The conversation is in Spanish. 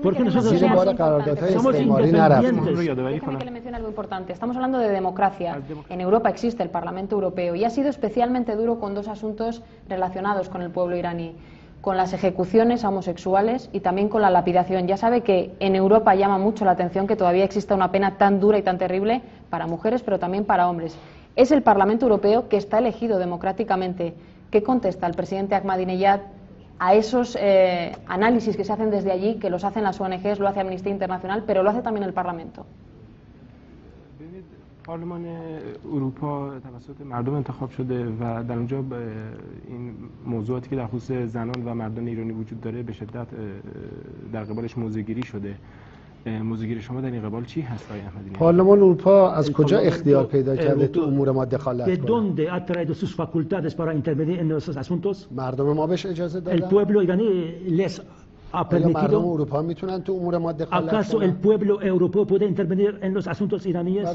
Porque nosotros somos Déjeme que le mencione algo importante. Estamos hablando de democracia. En Europa existe el Parlamento Europeo y ha sido especialmente duro con dos asuntos relacionados con el pueblo iraní, con las ejecuciones a homosexuales y también con la lapidación. Ya sabe que en Europa llama mucho la atención que todavía exista una pena tan dura y tan terrible para mujeres, pero también para hombres. Es el Parlamento Europeo que está elegido democráticamente. ¿Qué contesta el presidente Ahmadinejad a esos análisis que se hacen desde allí, que los hacen las ONGs, lo hace Amnistía Internacional, pero lo hace también el Parlamento? پارلمان اروپا توسط مردم انتخاب شده و در اونجا این موضوعاتی که در خصوص زنان و مردان ایرانی وجود داره به شدت در قبالش موضع‌گیری شده. موضع‌گیری شما در این قبال چی هست آقای احمدی؟ پارلمان اروپا از کجا اختیار پیدا کرده تو امور ما دخالت کنه؟ ¿De dónde ha traído sus facultades para intervenir en nuestros asuntos? مردم ما بهش اجازه El دادن؟ pueblo iraní les ha آیا مردم permitido. اروپا میتونن تو امور ما دخالت ¿Acaso کنن؟ el pueblo europeo puede intervenir en los asuntos iraníes?